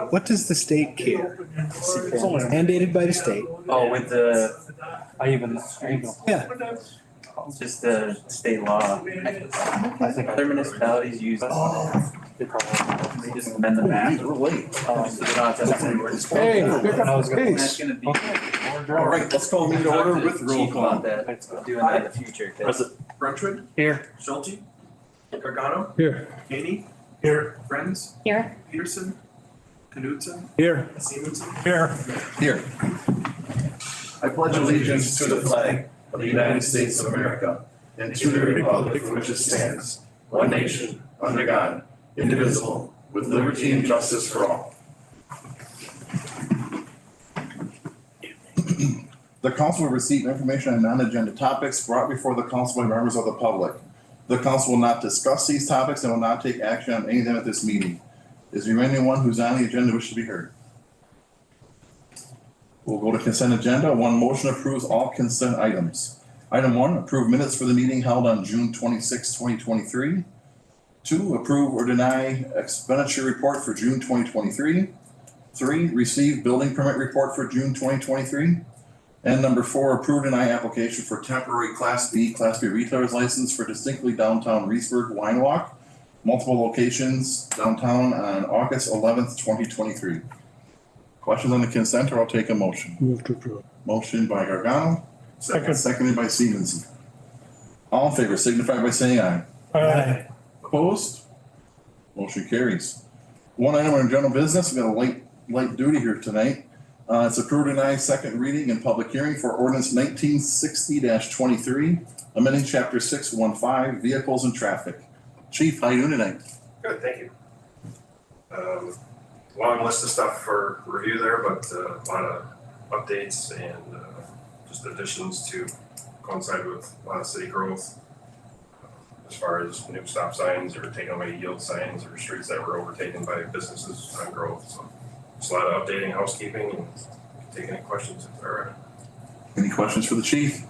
What does the state care? It's mandated by the state. Oh, with the, Yeah. just the state law. I think other municipalities use this. They just amend the map. We're late. So they don't have to necessarily. Hey, That's gonna be. All right, let's call meeting to order with roll Chief call. about that, doing that in the future. 'Cause Brentwood, Here. Schulte, Gargano, Here. Haney, Here. Friends, Here. Peterson, Knudsen, Here. Stevenson. Here. Here. I pledge allegiance to the flag of the United States of America and to the republic for which it stands, one nation, under God, indivisible, with liberty and justice for all. The council will receive information on non-agenda topics brought before the council by members of the public. The council will not discuss these topics and will not take action on any of them at this meeting. Is there anyone who's on the agenda wish to be heard? We'll go to consent agenda. One motion approves all consent items. Item 1, approve minutes for the meeting held on June 26, 2023. 2, approve or deny expenditure report for June 2023. 3, receive building permit report for June 2023. And number 4, approve or deny application for temporary Class B retailer's license for distinctly downtown Reedsburg Wine Walk, multiple locations downtown on August 11th, 2023. Questions on the consent, or I'll take a motion. Move to approve. Motion by Gargano, seconded by Stevenson. All in favor signify by saying aye. Aye. Opposed? Motion carries. One item on general business, we got a light duty here tonight. It's approved and denied second reading and public hearing for ordinance 1960-23, amending chapter 615, vehicles and traffic. Chief, how you doing tonight? Good, thank you. Long list of stuff for review there, but a lot of updates and just additions to coincide with a lot of city growth. As far as new stop signs or taking away yield signs or streets that were overtaken by businesses on growth. So just a lot of updating, housekeeping, and take any questions if there are. Any questions for the chief?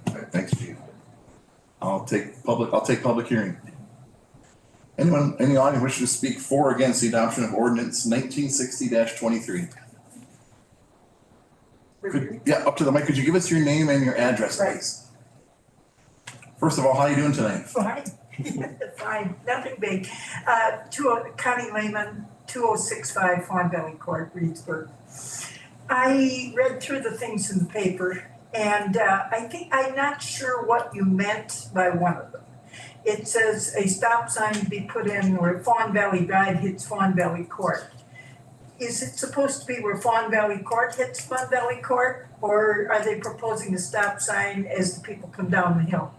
All right, thanks, chief. I'll take public hearing. Anyone, any audience wish to speak for or against the adoption of ordinance 1960-23? Yeah, up to the mic. Could you give us your name and your address, please? First of all, how are you doing tonight? Fine, fine, nothing big. Connie Lehman, 2065 Fawn Valley Court, Reedsburg. I read through the things in the paper and I'm not sure what you meant by one of them. It says a stop sign be put in where Fawn Valley Drive hits Fawn Valley Court. Is it supposed to be where Fawn Valley Court hits Fawn Valley Court, or are they proposing a stop sign as the people come down the hill?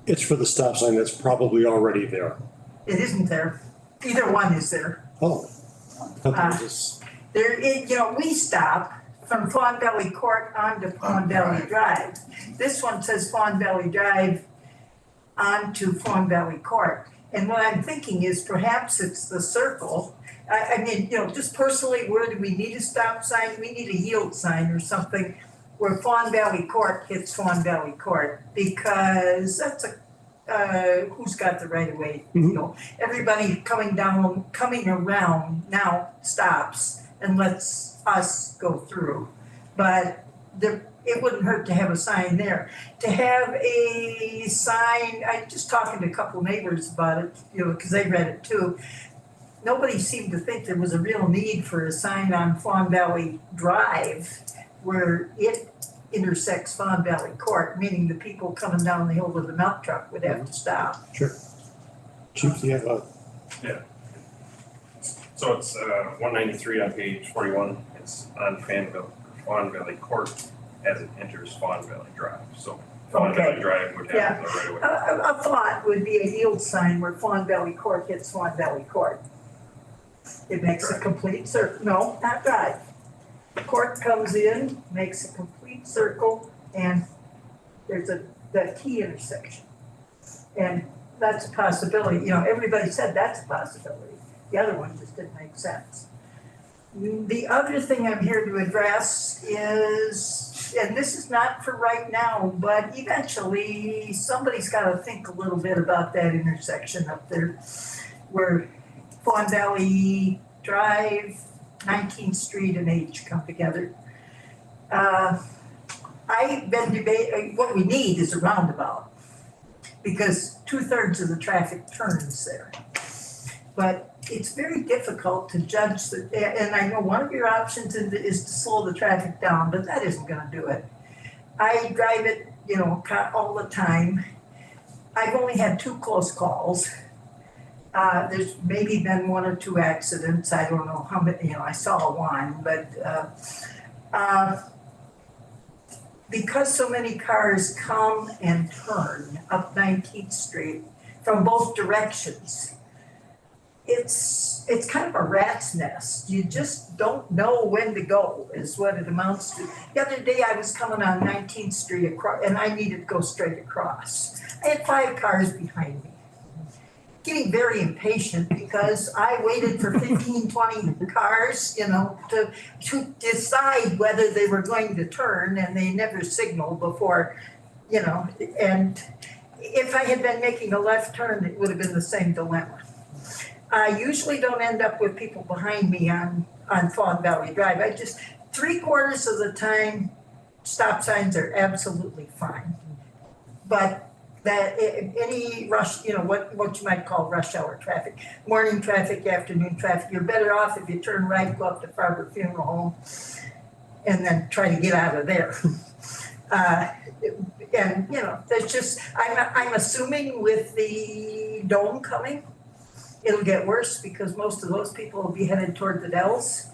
It's for the stop sign that's probably already there. It isn't there. Either one is there. Oh. We stop from Fawn Valley Court onto Fawn Valley Drive. This one says Fawn Valley Drive onto Fawn Valley Court. And what I'm thinking is perhaps it's the circle. I mean, just personally, where do we need a stop sign? We need a yield sign or something where Fawn Valley Court hits Fawn Valley Court, because that's who's got the right of way, everybody coming around now stops and lets us go through. But it wouldn't hurt to have a sign there. To have a sign, I just talking to a couple neighbors about it, because they read it too. Nobody seemed to think there was a real need for a sign on Fawn Valley Drive where it intersects Fawn Valley Court, meaning the people coming down the hill with the milk truck would have to stop. Sure. Chief, you have Yeah. So it's 193 on page 41. It's on Fawn Valley Court as it enters Fawn Valley Drive. So Fawn Valley Drive would have the right of way. A thought would be a yield sign where Fawn Valley Court hits Fawn Valley Court. It makes a complete circle. No, not drive. The court comes in, makes a complete circle, and there's the key intersection. And that's a possibility. Everybody said that's a possibility. The other one just didn't make sense. The other thing I'm here to address is and this is not for right now, but eventually somebody's gotta think a little bit about that intersection up there where Fawn Valley Drive, 19th Street and H come together. I've been debating, what we need is a roundabout because 2/3 of the traffic turns there. But it's very difficult to judge and I know one of your options is to slow the traffic down, but that isn't gonna do it. I drive it, all the time. I've only had 2 close calls. There's maybe been 1 or 2 accidents, I don't know how many, I saw one, but, because so many cars come and turn up 19th Street from both directions, it's kind of a rat's nest. You just don't know when to go is what it amounts to. The other day I was coming on 19th Street and I needed to go straight across. I had 5 cars behind me. Getting very impatient because I waited for 15, 20 cars, to decide whether they were going to turn and they never signaled before, and if I had been making a left turn, it would have been the same dilemma. I usually don't end up with people behind me on Fawn Valley Drive. 3/4 of the time, stop signs are absolutely fine. But that any rush, what you might call rush hour traffic, morning traffic, afternoon traffic, you're better off if you turn right, go up to Farber Funeral Home, and then try to get out of there. And there's just, I'm assuming with the dome coming, it'll get worse because most of those people will be headed toward the Dells.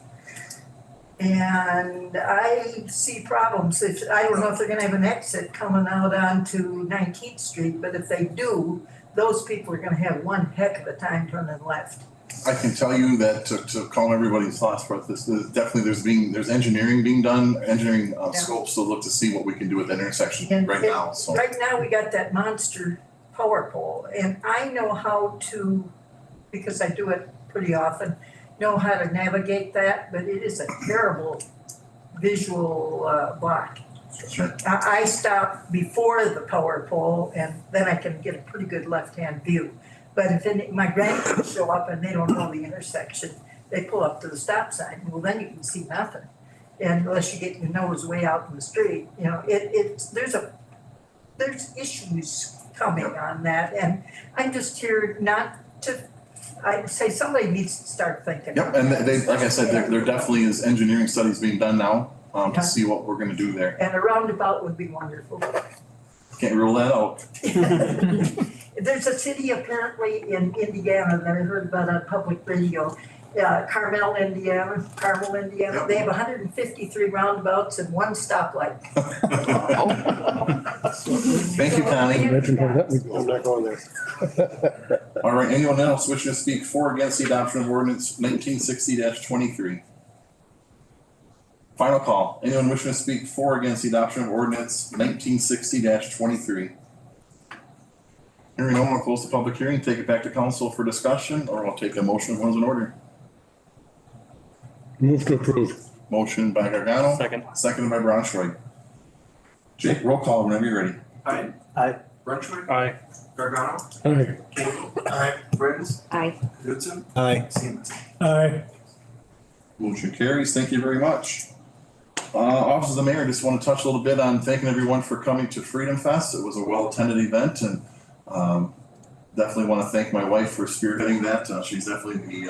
And I see problems. I don't know if they're gonna have an exit coming out onto 19th Street, but if they do, those people are gonna have one heck of a time turning left. I can tell you that to calm everybody's thoughts about this, there's engineering being done, scopes to look to see what we can do with that intersection right now, so. Right now, we got that monster power pole, and I know how to, because I do it pretty often, know how to navigate that, but it is a terrible visual block. Sure. I stop before the power pole and then I can get a pretty good left-hand view. But if my grandkids show up and they don't know the intersection, they pull up to the stop sign, well, then you can see nothing. And unless you get your nose way out in the street, there's issues coming on that. And I'm just here I'd say somebody needs to start thinking. Yep, and like I said, there definitely is engineering studies being done now, to see what we're gonna do there. And a roundabout would be wonderful. Can't rule that out. There's a city apparently in Indiana that I heard about on public radio, Carmel, Indiana. Yep. They have 153 roundabouts and 1 stoplight. Thank you, Connie. I'm not going there. All right, anyone else wishing to speak for or against the adoption of ordinance 1960-23? Final call. Anyone wishing to speak for or against the adoption of ordinance 1960-23? Hearing no one, will close the public hearing, take it back to council for discussion, or I'll take a motion if one's in order. Move to approve. Motion by Gargano. Second. Seconded by Braunschweig. Jake, roll call whenever you're ready. Aye. Aye. Brunswick. Aye. Gargano. Aye. Campbell. Aye. Briggs. Aye. Knutson. Aye. Siemens. Aye. Motion carries. Thank you very much. Office of the Mayor, just want to touch a little bit on thanking everyone for coming to Freedom Fest. It was a well-attended event and definitely want to thank my wife for spearheading that. She's definitely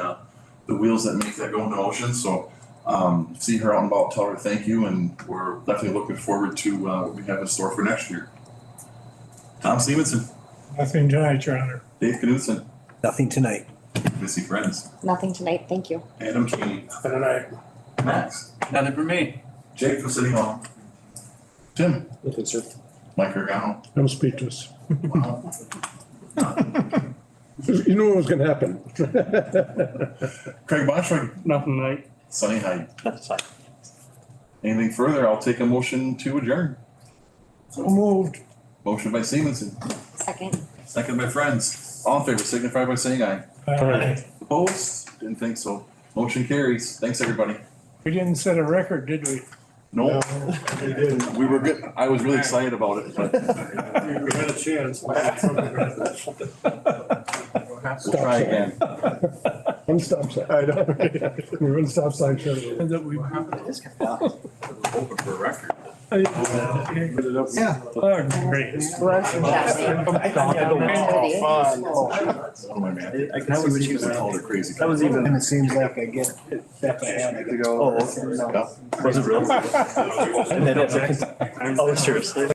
the wheels that make that go into motion. So see her out and about, tell her thank you, and we're definitely looking forward to what we have in store for next year. Tom Stevenson. Nothing tonight, Your Honor. Dave Knudsen. Nothing tonight. Missy Friends. Nothing tonight, thank you. Adam Keeney. Nothing tonight. Max. Nothing for me. Jake from City Hall. Tim. Nothing, sir. Mike Gargano. I'm speechless. Wow. You knew what was gonna happen. Craig Bonschweig. Nothing tonight. Sunny Hyde. That's fine. Anything further? I'll take a motion to adjourn. So moved. Motion by Stevenson, Second. second by Friends. All in favor, signify by saying aye. Aye. Opposed? Didn't think so. Motion carries. Thanks, everybody. We didn't set a record, did we? No, We didn't. we were good. I was really excited about it, but We had a chance. we'll try again. One stop sign. I know. We were in stop sign. Open for a record. Yeah. Oh, great. Oh, my man. I can see what you called her crazy. That was even. And it seems like I get it step ahead. I go. Yeah. Was it real? Oh, seriously?